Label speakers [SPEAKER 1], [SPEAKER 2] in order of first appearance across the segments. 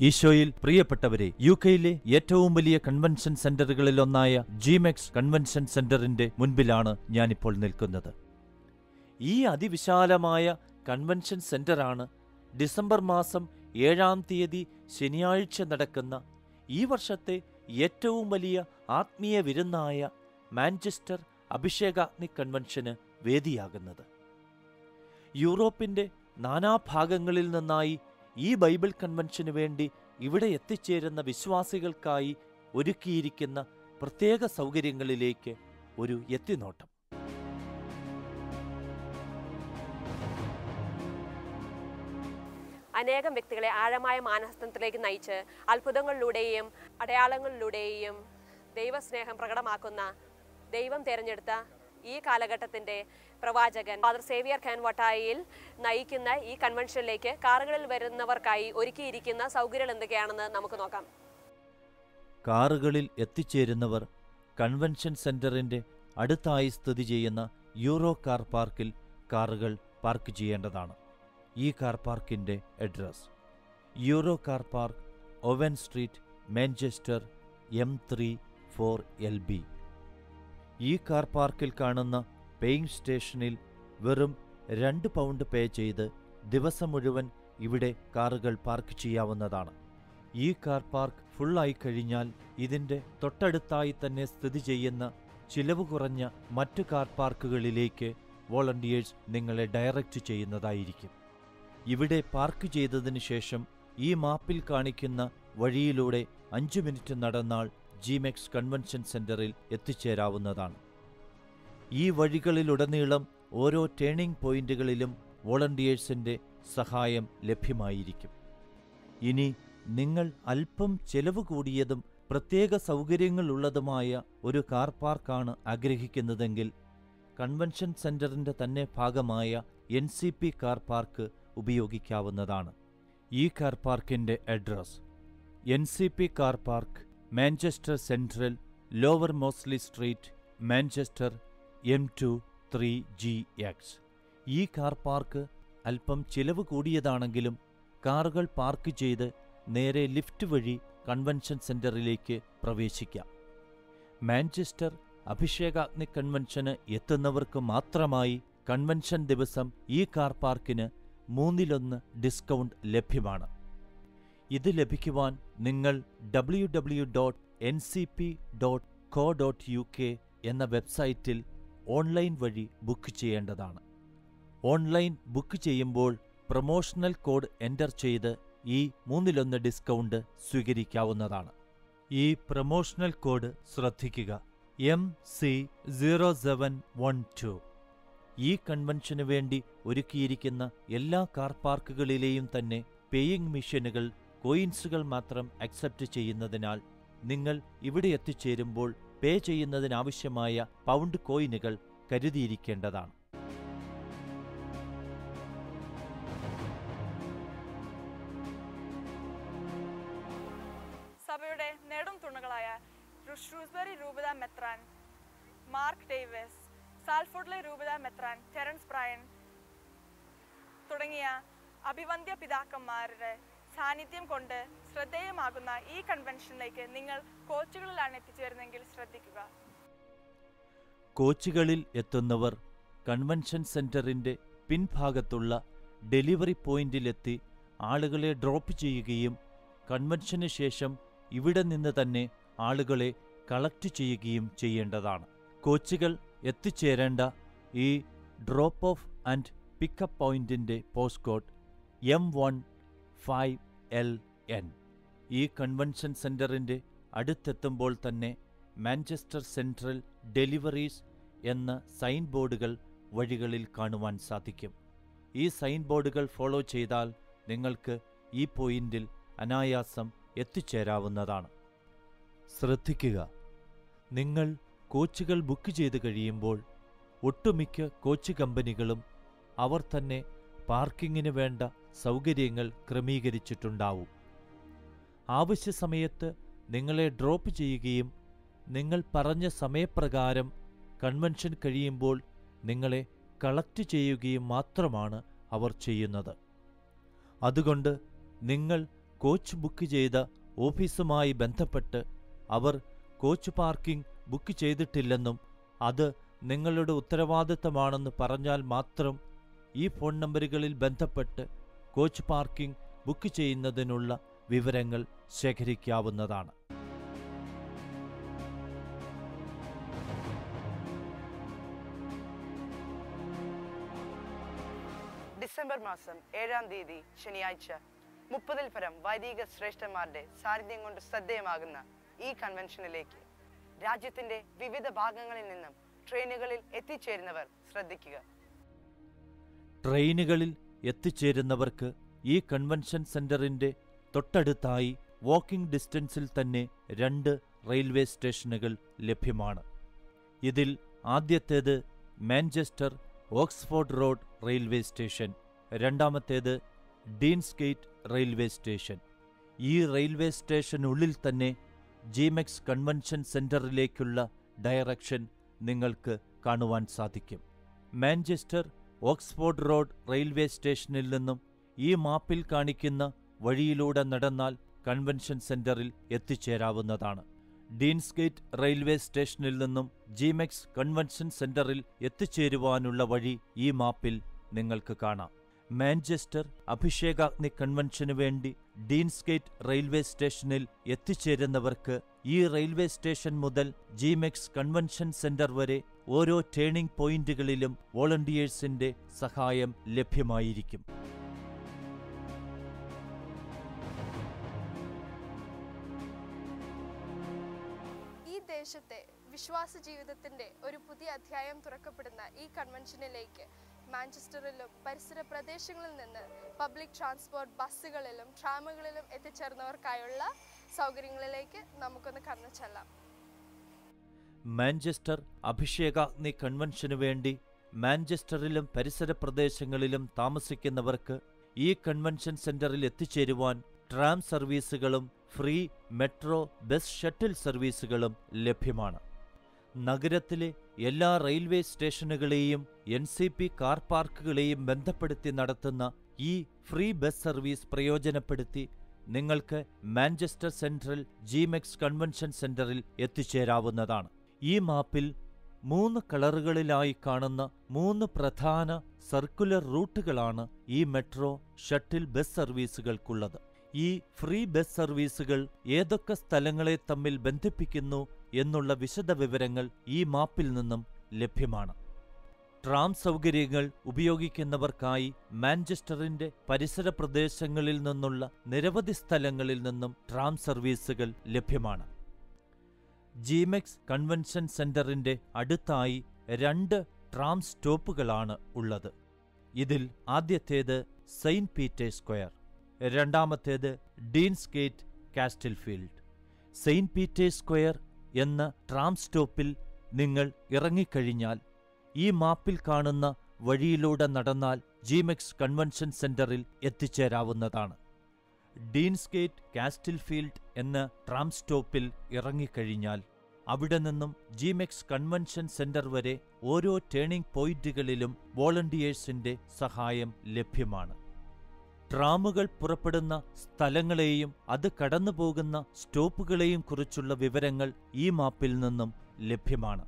[SPEAKER 1] ഈശോയിൽ പ്രിയപ്പെട്ടവരെ, യുകെയിലെ ഏറ്റവും വലിയ കൺവെൻഷൻ സെന്ററുകളിലൊന്നായ ജിമെക്സ് കൺവെൻഷൻ സെന്ററിന്റെ മുൻപിലാണ് ഞാനിപ്പോൾ നിൽക്കുന്നത്. ഈ അതിവിശാലമായ കൺവെൻഷൻ സെന്ററാണ് ഡിസംബർ മാസം 7-ാം തീയതി ശനിയാഴ്ച നടക്കുന്ന ഈ വർഷത്തെ ഏറ്റവും വലിയ ആത്മീയ വിരുന്നായ മാഞ്ചസ്റ്റർ അഭിഷേകാഗ്നി കൺവെൻഷന് വേദിയാകുന്നത്. യൂറോപ്പിന്റെ നാനാഭാഗങ്ങളിൽ നിന്നായി ഈ ബൈബിൾ കൺവെൻഷനു വേണ്ടി ഇവിടെ എത്തിച്ചേരുന്ന വിശ്വാസികൾക്കായി ഒരുക്കിയിരിക്കുന്ന പ്രത്യേക സൗകര്യങ്ങളിലേക്ക് ഒരു എത്തിനോട്ടം.
[SPEAKER 2] അനേകം വ്യക്തികളെ ആഴമായ മാനസാന്തരത്തിലേക്ക് നയിച്ച് അത്ഭുതങ്ങളിലൂടെയും അടയാളങ്ങളിലൂടെയും ദൈവസ്നേഹം പ്രകടമാക്കുന്ന ദൈവം തിരഞ്ഞെടുത്ത ഈ കാലഘട്ടത്തിൻ്റെ പ്രവാചകൻ ഫാദർ സേവിയർ കാൻവട്ടായിൽ നയിക്കുന്ന ഈ കൺവെൻഷനിലേക്ക് കാറുകളിൽ വരുന്നവർക്കായി ഒരുക്കിയിരിക്കുന്ന സൗകര്യങ്ങൾ എന്തൊക്കെയാണെന്ന് നമുക്ക് നോക്കാം.
[SPEAKER 1] കാറുകളിൽ എത്തിച്ചേരുന്നവർ കൺവെൻഷൻ സെന്ററിന്റെ അടുത്തായി സ്ഥിതി ചെയ്യുന്ന യൂറോ കാർ പാർക്കിൽ കാറുകൾ പാർക്ക് ചെയ്യേണ്ടതാണ്. ഈ കാർ പാർക്കിന്റെ address: Euro car park, Owen street, Manchester, M3 4LB. ഈ കാർ പാർക്കിൽ കാണുന്ന പേയിങ് സ്റ്റേഷനിൽ വെറും £2 പേ ചെയ്ത് ദിവസം മുഴുവൻ ഇവിടെ കാറുകൾ പാർക്ക് ചെയ്യാവുന്നതാണ്. ഈ കാർ പാർക്ക് ഫുള്ളായി കഴിഞ്ഞാൽ ഇതിൻ്റെ തൊട്ടടുത്തായി തന്നെ സ്ഥിതി ചെയ്യുന്ന ചിലവ് കുറഞ്ഞ മറ്റു കാർ പാർക്കുകളിലേക്ക് വോളണ്ടിയേഴ്സ് നിങ്ങളെ ഡയറക്റ്റ് ചെയ്യുന്നതായിരിക്കും. ഇവിടെ പാർക്ക് ചെയ്തതിനു ശേഷം ഈ മാപ്പിൽ കാണിക്കുന്ന വഴിയിലൂടെ 5 മിനിറ്റ് നടന്നാൽ ജിമെക്സ് കൺവെൻഷൻ സെന്ററിൽ എത്തിച്ചേരാവുന്നതാണ്. ഈ വഴികളിലുടനീളം ഓരോ ടേണിംഗ് പോയിന്റുകളിലും വോളണ്ടിയേഴ്സിന്റെ സഹായം ലഭ്യമായിരിക്കും. ഇനി നിങ്ങൾ അല്പം ചെലവ് കൂടിയതും പ്രത്യേക സൗകര്യങ്ങളുള്ളതുമായ ഒരു കാർ പാർക്കാണ് ആഗ്രഹിക്കുന്നതെങ്കിൽ കൺവെൻഷൻ സെന്ററിന്റെ തന്നെ ഭാഗമായ NCP കാർ പാർക്ക് ഉപയോഗിക്കാവുന്നതാണ്. ഈ കാർ പാർക്കിന്റെ address: NCP car park, Manchester central, lower Moseley street, Manchester, M2 3GX. ഈ കാർ പാർക്ക് അല്പം ചിലവ് കൂടിയതാണെങ്കിലും കാറുകൾ പാർക്ക് ചെയ്ത് നേരെ ലിഫ്റ്റ് വഴി കൺവെൻഷൻ സെന്ററിലേക്ക് പ്രവേശിക്കാം. മാഞ്ചസ്റ്റർ അഭിഷേകാഗ്നി കൺവെൻഷന് എത്തുന്നവർക്ക് മാത്രമായി കൺവെൻഷൻ ദിവസം ഈ കാർ പാർക്കിന് 1/3 ഡിസ്കൗണ്ട് ലഭ്യമാണ്. ഇത് ലഭിക്കുവാൻ നിങ്ങൾ www.ncp.co.uk എന്ന വെബ്സൈറ്റിൽ ഓൺലൈൻ വഴി ബുക്ക് ചെയ്യേണ്ടതാണ്. ഓൺലൈൻ ബുക്ക് ചെയ്യുമ്പോൾ പ്രൊമോഷണൽ കോഡ് എൻ്റർ ചെയ്ത് ഈ 1/3 ഡിസ്കൗണ്ട് സ്വീകരിക്കാവുന്നതാണ്. ഈ പ്രൊമോഷണൽ കോഡ് ശ്രദ്ധിക്കുക: MC0712. ഈ കൺവെൻഷനു വേണ്ടി ഒരുക്കിയിരിക്കുന്ന എല്ലാ കാർ പാർക്കുകളിലെയും തന്നെ പേയിങ് മിഷനുകൾ കോയിൻസുകൾ മാത്രം അക്സെപ്റ്റ് ചെയ്യുന്നതിനാൽ നിങ്ങൾ ഇവിടെ എത്തിച്ചേരുമ്പോൾ പേ ചെയ്യുന്നതിനാവശ്യമായ പൗണ്ട് കോയിനുകൾ കരുതിയിരിക്കേണ്ടതാണ്.
[SPEAKER 3] സഭയുടെ നെടും തുണകളായ ഷ്രൂസ്ബറി രൂപത മെത്രാൻ മാർക്ക് ഡേവിസ്, സാൽഫോർഡിലെ രൂപത മെത്രാൻ ടെറൻസ് ബ്രയൻ തുടങ്ങിയ അഭിവന്ദ്യ പിതാക്കന്മാരുടെ സാന്നിധ്യം കൊണ്ട് ശ്രദ്ധേയമാകുന്ന ഈ കൺവെൻഷനിലേക്ക് നിങ്ങൾ കോച്ചുകളിലാണ് എത്തിച്ചേരുന്നതെങ്കിൽ ശ്രദ്ധിക്കുക.
[SPEAKER 1] കോച്ചുകളിൽ എത്തുന്നവർ കൺവെൻഷൻ സെന്ററിന്റെ പിൻഭാഗത്തുള്ള ഡെലിവറി പോയിന്റിലെത്തി ആളുകളെ ഡ്രോപ്പ് ചെയ്യുകയും കൺവെൻഷന് ശേഷം ഇവിടെ നിന്ന് തന്നെ ആളുകളെ കളക്ട് ചെയ്യുകയും ചെയ്യേണ്ടതാണ്. കോച്ചുകൾ എത്തിച്ചേരേണ്ട ഈ ഡ്രോപ്പ് ഓഫ് ആൻഡ് പിക്കപ്പ് പോയിന്റിന്റെ പോസ്റ്റ് കോഡ് M15LN. ഈ കൺവെൻഷൻ സെന്ററിന്റെ അടുത്തെത്തുമ്പോൾ തന്നെ മാഞ്ചസ്റ്റർ സെൻട്രൽ ഡെലിവറീസ് എന്ന സൈൻ ബോർഡുകൾ വഴികളിൽ കാണുവാൻ സാധിക്കും. ഈ സൈൻ ബോർഡുകൾ ഫോളോ ചെയ്താൽ നിങ്ങൾക്ക് ഈ പോയിന്റിൽ അനായാസം എത്തിച്ചേരാവുന്നതാണ്. ശ്രദ്ധിക്കുക: നിങ്ങൾ കോച്ചുകൾ ബുക്ക് ചെയ്ത് കഴിയുമ്പോൾ ഒട്ടുമിക്ക കോച്ച് കമ്പനികളും അവർ തന്നെ പാർക്കിങ്ങിന് വേണ്ട സൗകര്യങ്ങൾ ക്രമീകരിച്ചിട്ടുണ്ടാവും. ആവശ്യ സമയത്ത് നിങ്ങളെ ഡ്രോപ്പ് ചെയ്യുകയും നിങ്ങൾ പറഞ്ഞ സമയപ്രകാരം കൺവെൻഷൻ കഴിയുമ്പോൾ നിങ്ങളെ കളക്ട് ചെയ്യുകയും മാത്രമാണ് അവർ ചെയ്യുന്നത്. അതുകൊണ്ട് നിങ്ങൾ കോച്ച് ബുക്ക് ചെയ്ത ഓഫീസുമായി ബന്ധപ്പെട്ട് അവർ കോച്ച് പാർക്കിംഗ് ബുക്ക് ചെയ്തിട്ടില്ലെന്നും അത് നിങ്ങളുടെ ഉത്തരവാദിത്തമാണെന്ന് പറഞ്ഞാൽ മാത്രം ഈ ഫോൺ നമ്പറുകളിൽ ബന്ധപ്പെട്ട് കോച്ച് പാർക്കിംഗ് ബുക്ക് ചെയ്യുന്നതിനുള്ള വിവരങ്ങൾ ശേഖരിക്കാവുന്നതാണ്.
[SPEAKER 4] ഡിസംബർ മാസം 7-ാം തീയതി ശനിയാഴ്ച 30-ൽ പരം വൈദിക ശ്രേഷ്ഠന്മാരുടെ സാന്നിധ്യം കൊണ്ട് ശ്രദ്ധേയമാകുന്ന ഈ കൺവെൻഷനിലേക്ക് രാജ്യത്തിന്റെ വിവിധ ഭാഗങ്ങളിൽ നിന്നും ട്രെയിനുകളിൽ എത്തിച്ചേരുന്നവർ ശ്രദ്ധിക്കുക.
[SPEAKER 1] ട്രെയിനുകളിൽ എത്തിച്ചേരുന്നവർക്ക് ഈ കൺവെൻഷൻ സെന്ററിന്റെ തൊട്ടടുത്തായി വാക്കിംഗ് ഡിസ്റ്റൻസിൽ തന്നെ 2 റെയിൽവേ സ്റ്റേഷനുകൾ ലഭ്യമാണ്. ഇതിൽ ആദ്യത്തേത് Manchester Oxford road railway station, രണ്ടാമത്തേത് ഡീൻസ്ഗേറ്റ് റെയിൽവേ സ്റ്റേഷൻ. ഈ റെയിൽവേ സ്റ്റേഷനുള്ളിൽ തന്നെ ജിമെക്സ് കൺവെൻഷൻ സെന്ററിലേക്കുള്ള ഡയറക്ഷൻ നിങ്ങൾക്ക് കാണുവാൻ സാധിക്കും. മാഞ്ചസ്റ്റർ ഓക്സ്ഫോർഡ് റോഡ് റെയിൽവേ സ്റ്റേഷനിൽ നിന്നും ഈ മാപ്പിൽ കാണിക്കുന്ന വഴിയിലൂടെ നടന്നാൽ കൺവെൻഷൻ സെന്ററിൽ എത്തിച്ചേരാവുന്നതാണ്. ഡീൻസ്ഗേറ്റ് റെയിൽവേ സ്റ്റേഷനിൽ നിന്നും ജിമെക്സ് കൺവെൻഷൻ സെന്ററിൽ എത്തിച്ചേരുവാനുള്ള വഴി ഈ മാപ്പിൽ നിങ്ങൾക്ക് കാണാം. മാഞ്ചസ്റ്റർ അഭിഷേകാഗ്നി കൺവെൻഷനു വേണ്ടി ഡീൻസ്ഗേറ്റ് റെയിൽവേ സ്റ്റേഷനിൽ എത്തിച്ചേരുന്നവർക്ക് ഈ റെയിൽവേ സ്റ്റേഷൻ മുതൽ ജിമെക്സ് കൺവെൻഷൻ സെന്റർ വരെ ഓരോ ടേണിംഗ് പോയിന്റുകളിലും വോളണ്ടിയേഴ്സിന്റെ സഹായം ലഭ്യമായിരിക്കും.
[SPEAKER 5] ഈ ദേശത്തെ വിശ്വാസ ജീവിതത്തിന്റെ ഒരു പുതിയ അധ്യായം തുറക്കപ്പെടുന്ന ഈ കൺവെൻഷനിലേക്ക് മാഞ്ചസ്റ്ററിലും പരിസര പ്രദേശങ്ങളിൽ നിന്ന് പബ്ലിക് ട്രാൻസ്പോർട്ട് ബസ്സുകളിലും ട്രാമുകളിലും എത്തിച്ചേർന്നവർക്കായുള്ള സൗകര്യങ്ങളിലേക്ക് നമുക്കൊന്ന് കടന്നു ചെല്ലാം.
[SPEAKER 1] മാഞ്ചസ്റ്റർ അഭിഷേകാഗ്നി കൺവെൻഷനു വേണ്ടി മാഞ്ചസ്റ്ററിലും പരിസര പ്രദേശങ്ങളിലും താമസിക്കുന്നവർക്ക് ഈ കൺവെൻഷൻ സെന്ററിൽ എത്തിച്ചേരുവാൻ ട്രാം സർവീസുകളും ഫ്രീ മെട്രോ ബസ് ഷട്ടിൽ സർവീസുകളും ലഭ്യമാണ്. നഗരത്തിലെ എല്ലാ റെയിൽവേ സ്റ്റേഷനുകളെയും NCP കാർ പാർക്കുകളെയും ബന്ധപ്പെടുത്തി നടത്തുന്ന ഈ ഫ്രീ ബസ് സർവീസ് പ്രയോജനപ്പെടുത്തി നിങ്ങൾക്ക് മാഞ്ചസ്റ്റർ സെൻട്രൽ ജിമെക്സ് കൺവെൻഷൻ സെന്ററിൽ എത്തിച്ചേരാവുന്നതാണ്. ഈ മാപ്പിൽ 3 കളറുകളിലായി കാണുന്ന 3 പ്രധാന സർക്കുലർ റൂട്ടുകളാണ് ഈ മെട്രോ ഷട്ടിൽ ബസ് സർവീസുകൾക്കുള്ളത്. ഈ ഫ്രീ ബസ് സർവീസുകൾ ഏതൊക്കെ സ്ഥലങ്ങളെ തമ്മിൽ ബന്ധിപ്പിക്കുന്നു എന്നുള്ള വിശദ വിവരങ്ങൾ ഈ മാപ്പിൽ നിന്നും ലഭ്യമാണ്. ട്രാം സൗകര്യങ്ങൾ ഉപയോഗിക്കുന്നവർക്കായി മാഞ്ചസ്റ്ററിന്റെ പരിസര പ്രദേശങ്ങളിൽ നിന്നുള്ള നിരവധി സ്ഥലങ്ങളിൽ നിന്നും ട്രാം സർവീസുകൾ ലഭ്യമാണ്. ജിമെക്സ് കൺവെൻഷൻ സെന്ററിന്റെ അടുത്തായി 2 ട്രാം സ്റ്റോപ്പുകളാണ് ഉള്ളത്. ഇതിൽ ആദ്യത്തേത് സെയിന്റ് പീറ്റേഴ്സ് സ്ക്വയർ, രണ്ടാമത്തേത് ഡീൻസ്ഗേറ്റ് കാസ്റ്റൽഫീൽഡ്. സെയിന്റ് പീറ്റേഴ്സ് സ്ക്വയർ എന്ന ട്രാം സ്റ്റോപ്പിൽ നിങ്ങൾ ഇറങ്ങിക്കഴിഞ്ഞാൽ ഈ മാപ്പിൽ കാണുന്ന വഴിയിലൂടെ നടന്നാൽ ജിമെക്സ് കൺവെൻഷൻ സെന്ററിൽ എത്തിച്ചേരാവുന്നതാണ്. ഡീൻസ്ഗേറ്റ് കാസ്റ്റൽഫീൽഡ് എന്ന ട്രാം സ്റ്റോപ്പിൽ ഇറങ്ങിക്കഴിഞ്ഞാൽ അവിടെ നിന്നും ജിമെക്സ് കൺവെൻഷൻ സെന്റർ വരെ ഓരോ ടേണിംഗ് പോയിന്റുകളിലും വോളണ്ടിയേഴ്സിന്റെ സഹായം ലഭ്യമാണ്. ട്രാമുകൾ പുറപ്പെടുന്ന സ്ഥലങ്ങളെയും അത് കടന്നുപോകുന്ന സ്റ്റോപ്പുകളെയും കുറിച്ചുള്ള വിവരങ്ങൾ ഈ മാപ്പിൽ നിന്നും ലഭ്യമാണ്.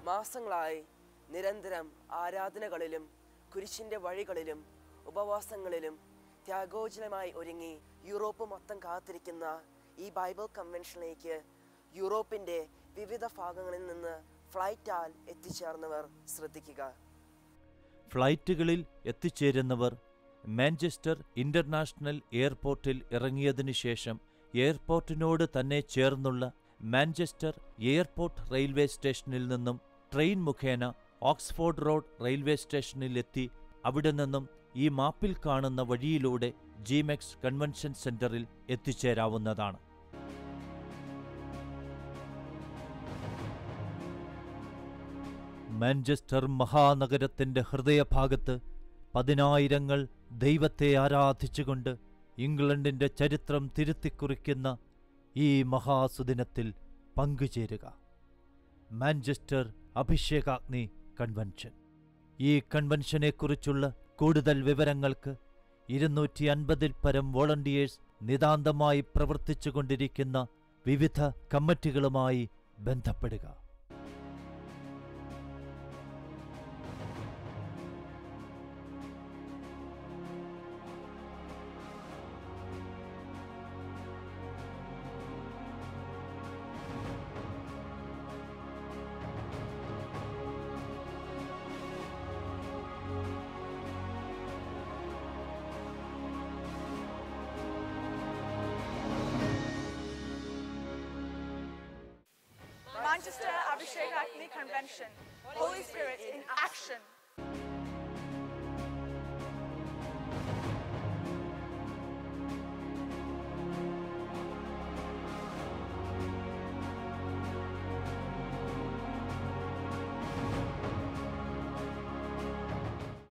[SPEAKER 6] മാസങ്ങളായി നിരന്തരം ആരാധനകളിലും കുരിശിൻ്റെ വഴികളിലും ഉപവാസങ്ങളിലും ത്യാഗോജ്വലമായി ഒരുങ്ങി യൂറോപ്പ് മൊത്തം കാത്തിരിക്കുന്ന ഈ ബൈബിൾ കൺവെൻഷനിലേക്ക് യൂറോപ്പിൻ്റെ വിവിധ ഭാഗങ്ങളിൽ നിന്ന് ഫ്ലൈറ്റാൽ എത്തിച്ചേർന്നവർ ശ്രദ്ധിക്കുക.
[SPEAKER 1] ഫ്ലൈറ്റുകളിൽ എത്തിച്ചേരുന്നവർ മാഞ്ചസ്റ്റർ ഇന്റർനാഷണൽ എയർപോർട്ടിൽ ഇറങ്ങിയതിനു ശേഷം എയർപോർട്ടിനോട് തന്നെ ചേർന്നുള്ള മാഞ്ചസ്റ്റർ എയർപോർട്ട് റെയിൽവേ സ്റ്റേഷനിൽ നിന്നും ട്രെയിൻ മുഖേന ഓക്സ്ഫോർഡ് റോഡ് റെയിൽവേ സ്റ്റേഷനിലെത്തി അവിടെ നിന്നും ഈ മാപ്പിൽ കാണുന്ന വഴിയിലൂടെ ജിമെക്സ് കൺവെൻഷൻ സെന്ററിൽ എത്തിച്ചേരാവുന്നതാണ്. മാഞ്ചസ്റ്റർ മഹാനഗരത്തിന്റെ ഹൃദയഭാഗത്ത് 10,000 ദൈവത്തെ ആരാധിച്ചുകൊണ്ട് ഇംഗ്ലണ്ടിന്റെ ചരിത്രം തിരുത്തിക്കുറിക്കുന്ന ഈ മഹാസുദിനത്തിൽ പങ്കുചേരുക. മാഞ്ചസ്റ്റർ അഭിഷേകാഗ്നി കൺവെൻഷൻ. ഈ കൺവെൻഷനെക്കുറിച്ചുള്ള കൂടുതൽ വിവരങ്ങൾക്ക് 250-ൽ പരം വോളണ്ടിയേഴ്സ് നിതാന്തമായി പ്രവർത്തിച്ചുകൊണ്ടിരിക്കുന്ന വിവിധ കമ്മിറ്റികളുമായി ബന്ധപ്പെടുക.
[SPEAKER 3] Manchester Abhishek Agni Convention. Holy Spirit,